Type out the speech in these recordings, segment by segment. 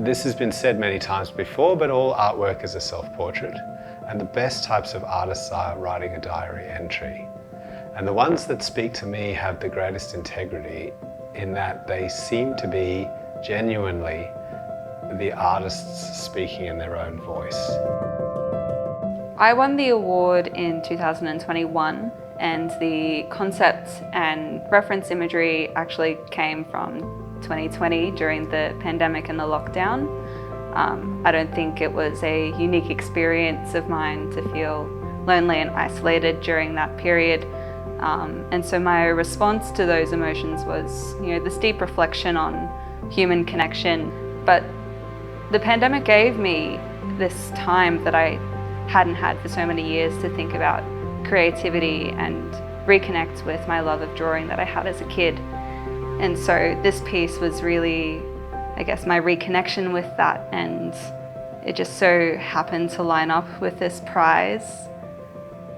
This has been said many times before, but all artwork is a self-portrait. And the best types of artists are writing a diary entry. And the ones that speak to me have the greatest integrity in that they seem to be genuinely the artists speaking in their own voice. I won the award in 2021, and the concept and reference imagery actually came from 2020 during the pandemic and the lockdown. I don't think it was a unique experience of mine to feel lonely and isolated during that period. And so my response to those emotions was, this deep reflection on human connection. But the pandemic gave me this time that I hadn't had for so many years to think about creativity and reconnect with my love of drawing that I had as a kid. And so this piece was really, I guess, my reconnection with that, and it just so happened to line up with this prize.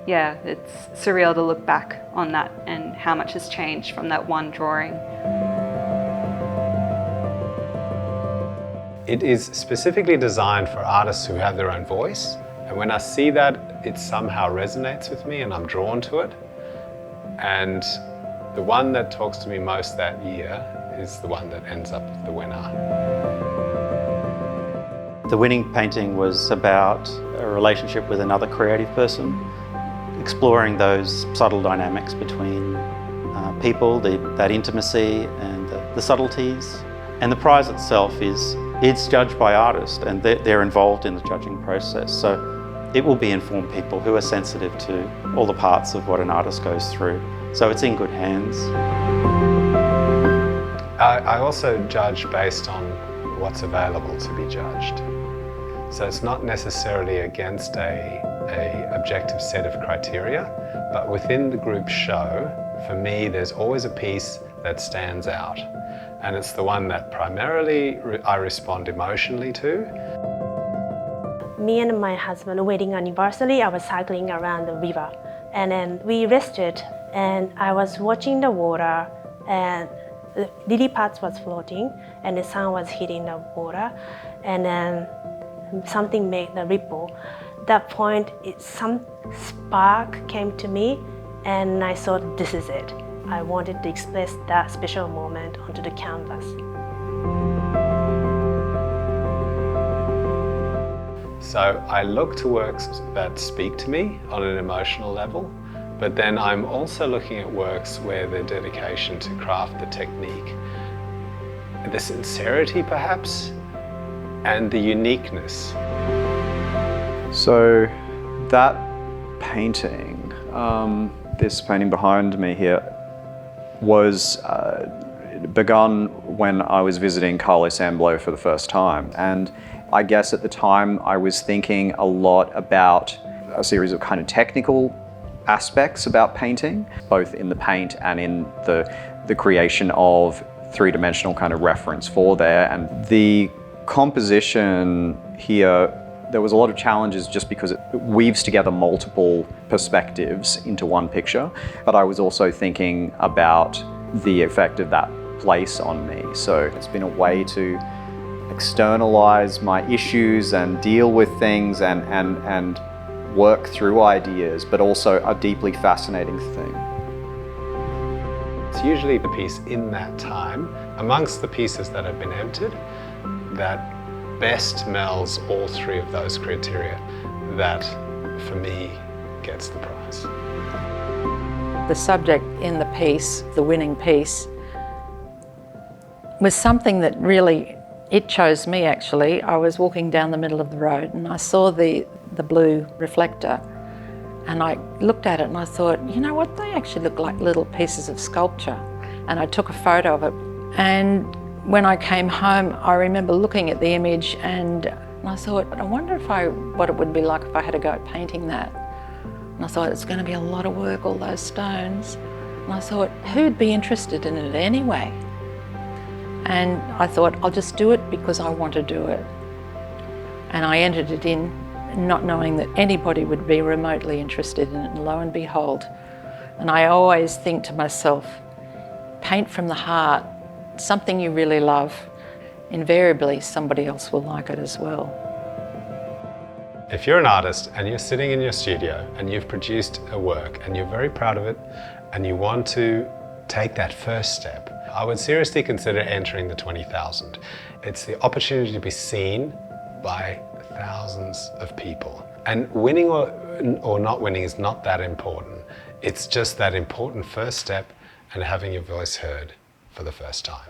Yeah, it's surreal to look back on that and how much has changed from that one drawing. It is specifically designed for artists who have their own voice. And when I see that, it somehow resonates with me and I'm drawn to it. And the one that talks to me most that year is the one that ends up the winner. The winning painting was about a relationship with another creative person, exploring those subtle dynamics between people, that intimacy and the subtleties. And the prize itself it's judged by artists, and they're involved in the judging process. So it will be informed people who are sensitive to all the parts of what an artist goes through. So it's in good hands. I also judge based on what's available to be judged. So it's not necessarily against a objective set of criteria, but within the group show, for me, there's always a piece that stands out. And it's the one that primarily I respond emotionally to. Me and my husband, wedding anniversary, I was cycling around the river. And then we rested, and I was watching the water, and the lily pads was floating, and the sun was hitting the water, and then something made the ripple. At that point, some spark came to me, and I thought, this is it. I wanted to express that special moment onto the canvas. So I look to works that speak to me on an emotional level, but then I'm also looking at works where the dedication to craft, the technique, the sincerity perhaps, and the uniqueness. So that painting, this painting behind me here, was begun when I was visiting Carlos Amblo for the first time. And I guess at the time I was thinking a lot about a series of kind of technical aspects about painting, both in the paint and in the creation of three-dimensional kind of reference for there. And the composition here, there was a lot of challenges just because it weaves together multiple perspectives into one picture. But I was also thinking about the effect of that place on me. So it's been a way to externalize my issues and deal with things and work through ideas, but also a deeply fascinating thing. It's usually the piece in that time, amongst the pieces that have been entered, that best melds all three of those criteria, that for me gets the prize. The subject in the piece, the winning piece, was something that really, it chose me actually. I was walking down the middle of the road and I saw the blue reflector, and I looked at it and I thought, you know what, they actually look like little pieces of sculpture. And I took a photo of it. And when I came home, I remember looking at the image and I thought, I wonder what it would be like if I had to go at painting that. And I thought, it's going to be a lot of work, all those stones. And I thought, who'd be interested in it anyway? And I thought, I'll just do it because I want to do it. And I entered it in, not knowing that anybody would be remotely interested in it, and lo and behold. And I always think to myself, paint from the heart, something you really love. invariably somebody else will like it as well. If you're an artist and you're sitting in your studio and you've produced a work and you're very proud of it and you want to take that first step, I would seriously consider entering the 20,000. It's the opportunity to be seen by thousands of people. And winning or not winning is not that important. It's just that important first step and having your voice heard for the first time.